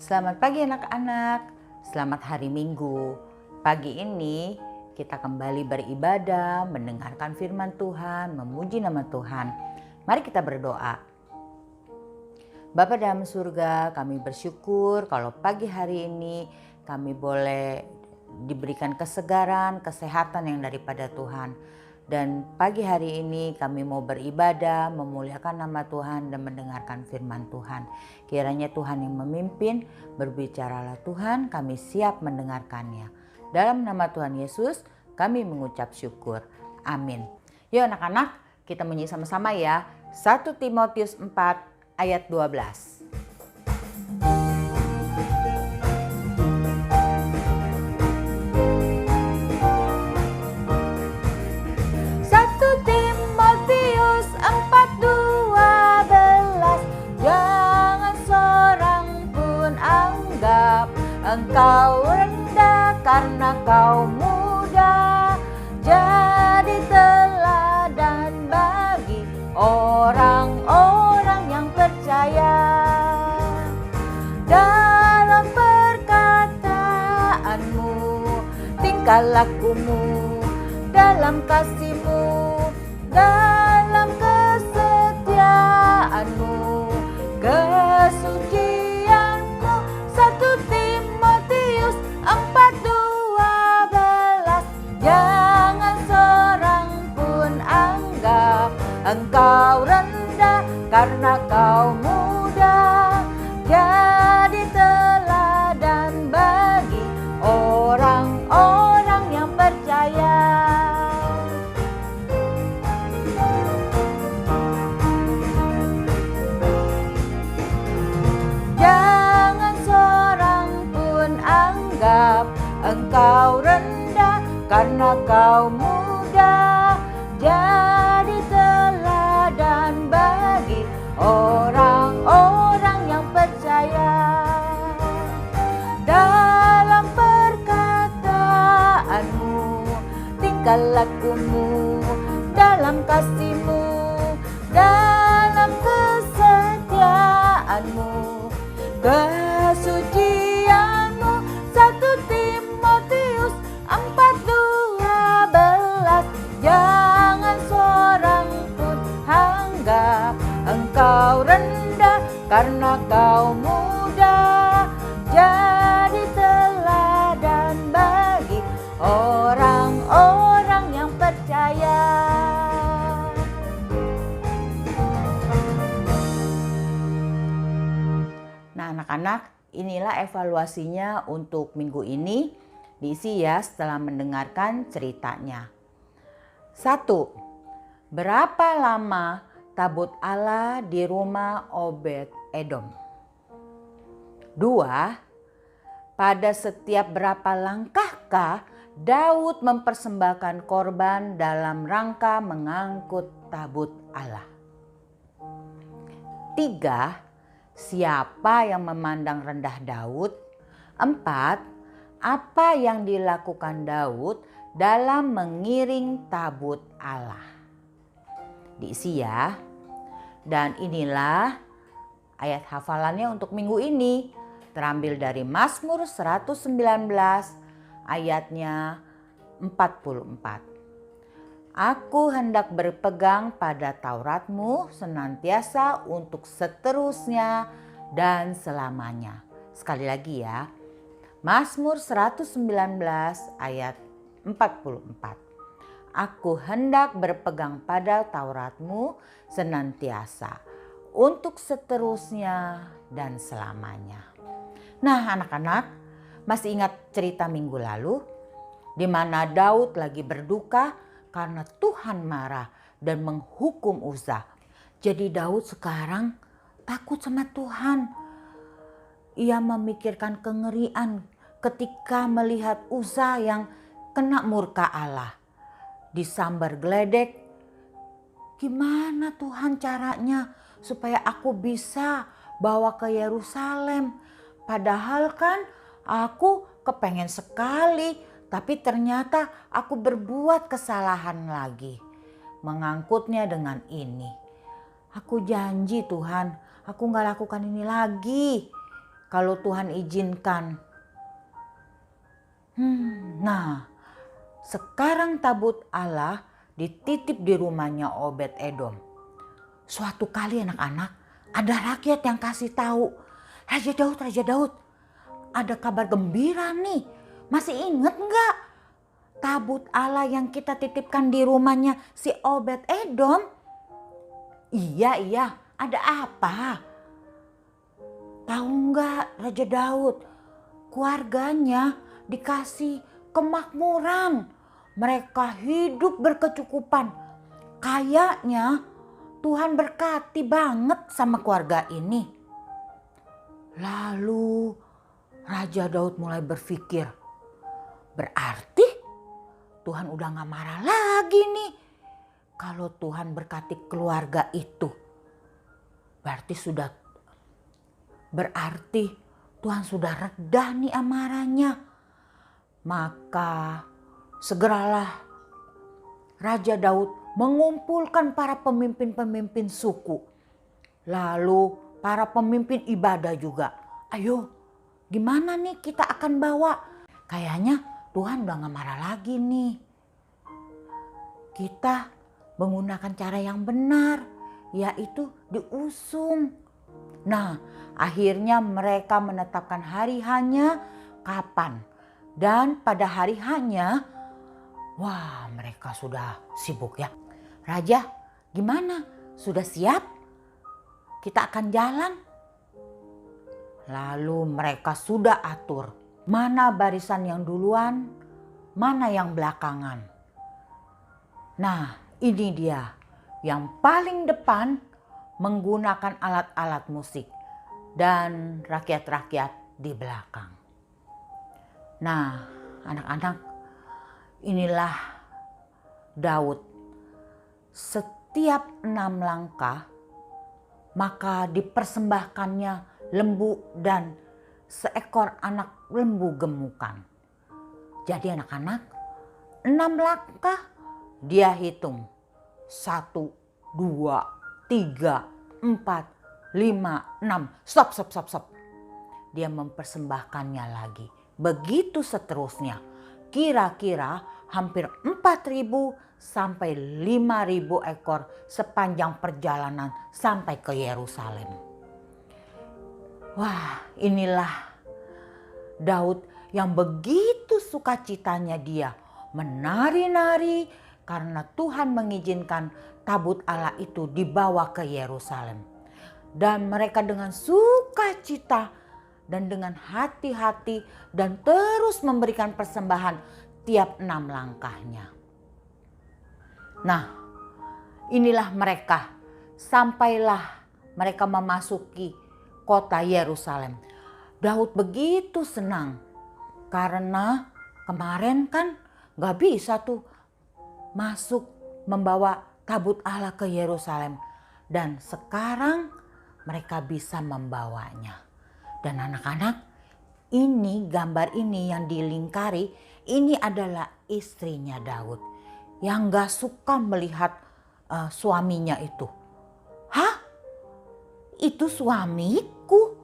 Selamat pagi anak-anak, selamat hari Minggu. Pagi ini kita kembali beribadah, mendengarkan firman Tuhan, memuji nama Tuhan. Mari kita berdoa. Bapa dalam surga, kami bersyukur kalau pagi hari ini kami boleh diberikan kesegaran, kesehatan yang daripada Tuhan. Dan pagi hari ini kami mau beribadah, memuliakan nama Tuhan dan mendengarkan firman Tuhan. Kiranya Tuhan yang memimpin, berbicaralah Tuhan, kami siap mendengarkannya. Dalam nama Tuhan Yesus kami mengucap syukur. Amin. Yuk anak-anak, kita menyanyi sama-sama ya. 1 Timotius 4 ayat 12. Engkau rendah karena kau muda, jadi teladan bagi orang-orang yang percaya. Dalam perkataanmu, tingkah lakumu, dalam kasihmu, dalam kesetiaanmu, kesucianmu. 1 Timotius 4:12. Jangan seorang pun anggap engkau rendah karena kau muda, jadi teladan bagi orang-orang yang percaya. Engkau rendah karena kau muda, jadi teladan bagi orang-orang yang percaya. Dalam perkataanmu, tingkah lakumu, dalam kasihmu, dalam kesetiaanmu, kesucianmu. 1 Timotius 4:12. Jangan seorang pun anggap engkau rendah karena kau muda, jadi teladan bagi orang-orang yang percaya. Nah anak-anak, inilah evaluasinya untuk minggu ini, diisi ya setelah mendengarkan ceritanya. 1. Berapa lama tabut Allah di rumah Obed Edom? 2. Pada setiap berapa langkahkah Daud mempersembahkan korban dalam rangka mengangkut tabut Allah? 3. Siapa yang memandang rendah Daud? 4. Apa yang dilakukan Daud dalam mengiring tabut Allah? Diisi ya. Dan inilah ayat hafalannya untuk minggu ini. Terambil dari Mazmur 119 ayatnya 44. Aku hendak berpegang pada Tauratmu senantiasa untuk seterusnya dan selamanya. Sekali lagi ya. Mazmur 119 ayat 44. Aku hendak berpegang pada Tauratmu senantiasa untuk seterusnya dan selamanya. Nah anak-anak, masih ingat cerita minggu lalu? Di mana Daud lagi berduka karena Tuhan marah dan menghukum Uza. Jadi Daud sekarang takut sama Tuhan. Ia memikirkan kengerian ketika melihat Uza yang kena murka Allah. Disambar geledek. Gimana Tuhan caranya supaya aku bisa bawa ke Yerusalem? Padahal kan aku kepengen sekali, tapi ternyata aku berbuat kesalahan lagi. Mengangkutnya dengan ini. Aku janji Tuhan, aku gak lakukan ini lagi. kalau Tuhan izinkan. Nah, sekarang tabut Allah dititip di rumahnya Obed Edom. Suatu kali anak-anak, ada rakyat yang kasih tahu, Raja Daud, ada kabar gembira nih. Masih inget nggak? Tabut Allah yang kita titipkan di rumahnya si Obed Edom. Iya, ada apa? Tahu nggak Raja Daud? Keluarganya dikasih kemakmuran. Mereka hidup berkecukupan. Kayaknya Tuhan berkati banget sama keluarga ini. Lalu Raja Daud mulai berpikir, berarti Tuhan udah gak marah lagi nih. Kalau Tuhan berkati keluarga itu, berarti Tuhan sudah reda nih amarahnya. Maka segeralah Raja Daud mengumpulkan para pemimpin-pemimpin suku. Lalu para pemimpin ibadah juga. Ayo, gimana nih kita akan bawa? Kayaknya Tuhan udah gak marah lagi nih. Kita menggunakan cara yang benar, yaitu diusung. Nah, akhirnya mereka menetapkan hari hanya kapan. Dan pada hari hanya, wah mereka sudah sibuk ya. Raja, gimana? Sudah siap? Kita akan jalan. Lalu mereka sudah atur mana barisan yang duluan, mana yang belakangan. Nah, ini dia yang paling depan menggunakan alat-alat musik dan rakyat-rakyat di belakang. Nah, anak-anak, inilah Daud. Setiap 6 langkah maka dipersembahkannya lembu dan seekor anak lembu gemukan. Jadi anak-anak, 6 langkah dia hitung. 1, 2, 3, 4, 5, 6. Stop. Dia mempersembahkannya lagi. Begitu seterusnya. Kira-kira hampir 4.000 sampai 5.000 ekor sepanjang perjalanan sampai ke Yerusalem. Wah, inilah Daud yang begitu sukacitanya dia menari-nari karena Tuhan mengizinkan tabut Allah itu dibawa ke Yerusalem. Dan mereka dengan sukacita dan dengan hati-hati dan terus memberikan persembahan tiap 6 langkahnya. Nah, inilah mereka. Sampailah mereka memasuki kota Yerusalem. Daud begitu senang karena kemarin kan gak bisa tuh masuk membawa tabut Allah ke Yerusalem. Dan sekarang mereka bisa membawanya. Dan anak-anak, ini gambar ini yang dilingkari, ini adalah istrinya Daud yang gak suka melihat suaminya itu. Hah? Itu suamiku?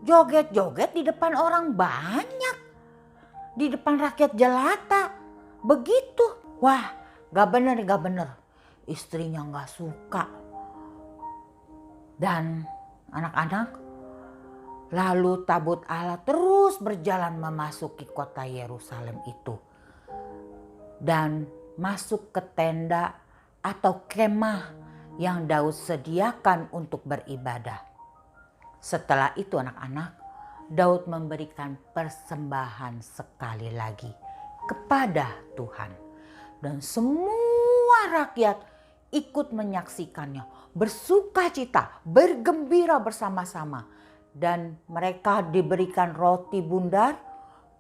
Joget-joget di depan orang banyak. Di depan rakyat jelata. Begitu. Wah, gak bener. Istrinya gak suka. Dan anak-anak, lalu tabut Allah terus berjalan memasuki kota Yerusalem itu. Dan masuk ke tenda atau kemah yang Daud sediakan untuk beribadah. Setelah itu anak-anak, Daud memberikan persembahan sekali lagi kepada Tuhan. Dan semua rakyat ikut menyaksikannya, bersukacita, bergembira bersama-sama. Dan mereka diberikan roti bundar,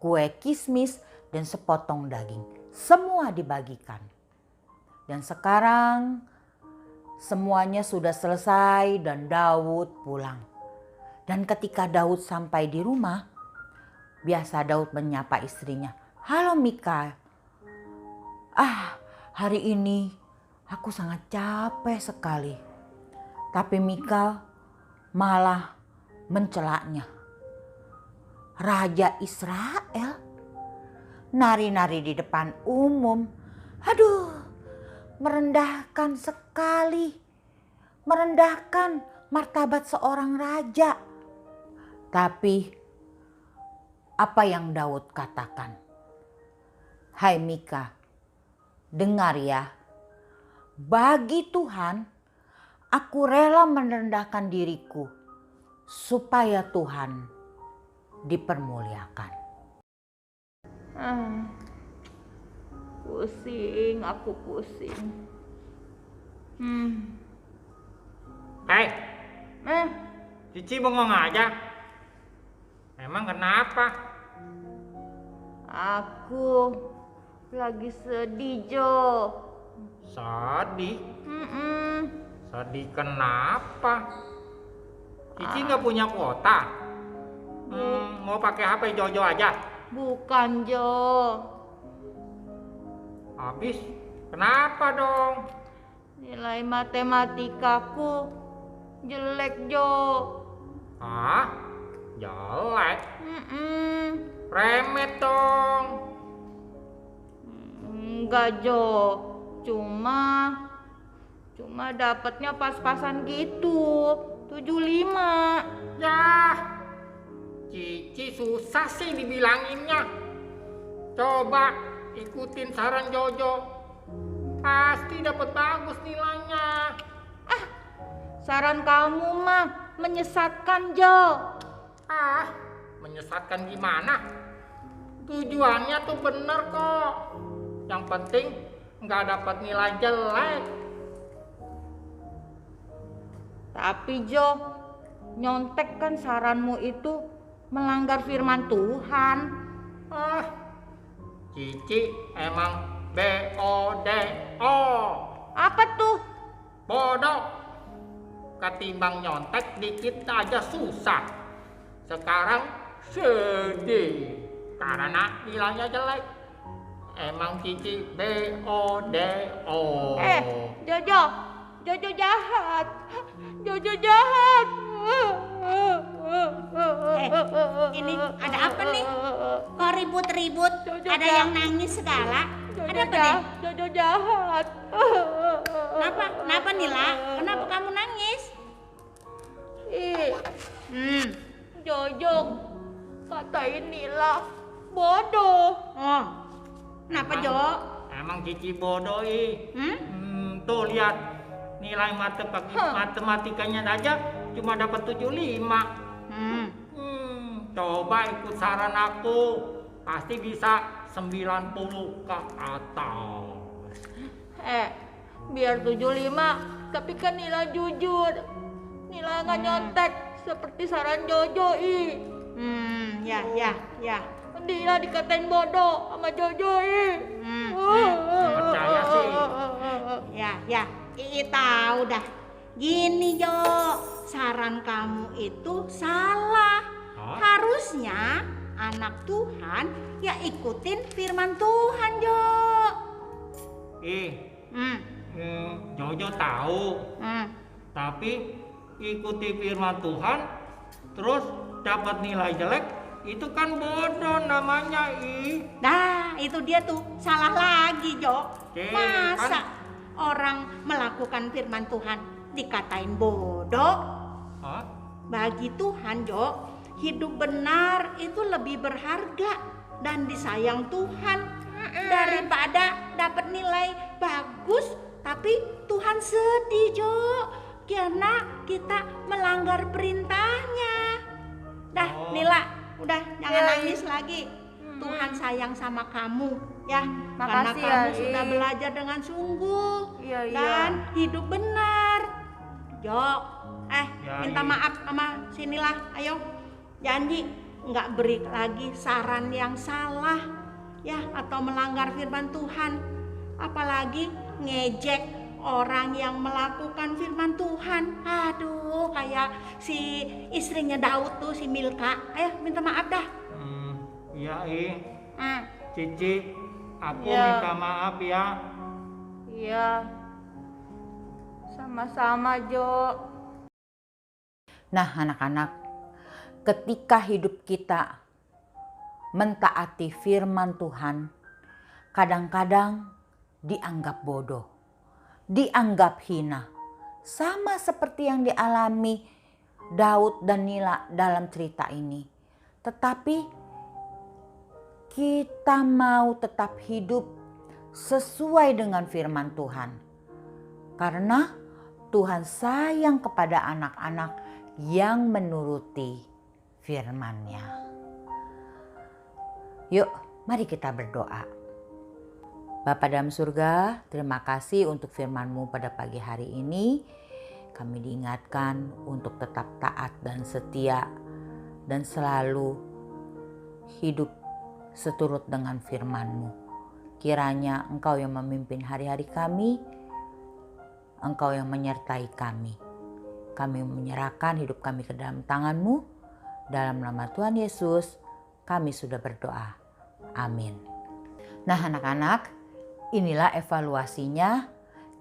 kue kismis, dan sepotong daging. Semua dibagikan. Dan sekarang semuanya sudah selesai dan Daud pulang. Dan ketika Daud sampai di rumah, biasa Daud menyapa istrinya. Halo Mikal. Hari ini aku sangat capek sekali. Tapi Mikal malah mencelaknya. Raja Israel nari-nari di depan umum. Aduh, merendahkan sekali. Merendahkan martabat seorang raja. Tapi apa yang Daud katakan? Hai Mika, dengar ya. Bagi Tuhan, aku rela merendahkan diriku supaya Tuhan dipermuliakan. Pusing, aku pusing. Hei, Cici bengong aja. Emang kenapa? Aku lagi sedih, Jo. Sedih? Sedih kenapa? Cici nggak punya kuota? Mau pakai HP Jojo aja? Bukan, Jo. Habis? Kenapa dong? Nilai matematikaku jelek, Jo. Hah? Jelek? Remet dong. Enggak, Jo. Cuma dapatnya pas-pasan gitu. 75. Yah, Cici susah sih dibilanginnya. Coba ikutin saran Jojo. Pasti dapat bagus nilainya. Saran kamu mah menyesatkan, Jo. Menyesatkan gimana? Tujuannya tuh bener kok. Yang penting nggak dapat nilai jelek. Tapi Jo, nyontek kan saranmu itu melanggar firman Tuhan. Cici emang BODO. Apa tuh? Bodoh. Ketimbang nyontek dikit aja susah. Sekarang sedih karena nilainya jelek. Emang Cici BODO. Jojo jahat. Jojo jahat. Ini ada apa nih? Kok ribut-ribut? Ada yang nangis segala? Ada apa nih? Jojo jahat. Kenapa? Kenapa Nila? Kenapa kamu nangis? Jojo katain Nila bodoh. Oh, kenapa Jo? Emang Cici bodoh tuh lihat nilai matematikanya aja cuma dapat 75. Coba ikut saran aku, pasti bisa 90 ke atas. Biar 75, tapi kan Nila jujur. Nila nggak nyontek seperti saran Jojo. Ya. Nila dikatain bodoh sama Jojo. Percaya sih. Ya. Ii tahu dah. Gini Jo, saran kamu itu salah. Harusnya anak Tuhan ya ikutin firman Tuhan Jo. Jojo tahu. Tapi ikuti firman Tuhan terus dapat nilai jelek, itu kan bodoh namanya. Nah, itu dia tuh salah lagi Jo. Masa kan? orang melakukan firman Tuhan dikatain bodoh? Bagi Tuhan Jo, hidup benar itu lebih berharga dan disayang Tuhan daripada dapat nilai bagus tapi Tuhan sedih Jo karena kita melanggar perintahnya. Dah Nila, udah jangan nangis lagi. Tuhan sayang sama kamu ya. Karena Makasih kamu ya, sudah I. belajar dengan sungguh Iya. dan hidup benar. Jo, minta I. maaf sama si Nila. Ayo, janji nggak beri lagi saran yang salah ya atau melanggar firman Tuhan. Apalagi ngejek orang yang melakukan firman Tuhan. Aduh, kayak si istrinya Daud tuh, si Milka. Ayo minta maaf dah. Iya, Cici, aku Ya. minta maaf ya. Iya. Sama-sama, Jo. Nah anak-anak, ketika hidup kita mentaati firman Tuhan, kadang-kadang dianggap bodoh, dianggap hina. Sama seperti yang dialami Daud dan Nila dalam cerita ini. Tetapi kita mau tetap hidup sesuai dengan firman Tuhan. Karena Tuhan sayang kepada anak-anak yang menuruti firman-Nya. Yuk, mari kita berdoa. Bapa dalam surga, terima kasih untuk firman-Mu pada pagi hari ini. Kami diingatkan untuk tetap taat dan setia dan selalu hidup seturut dengan firman-Mu. Kiranya Engkau yang memimpin hari-hari kami, Engkau yang menyertai kami. Kami menyerahkan hidup kami ke dalam tangan-Mu. Dalam nama Tuhan Yesus, kami sudah berdoa. Amin. Nah anak-anak, inilah evaluasinya.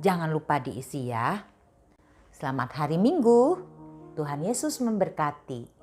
Jangan lupa diisi ya. Selamat hari Minggu. Tuhan Yesus memberkati.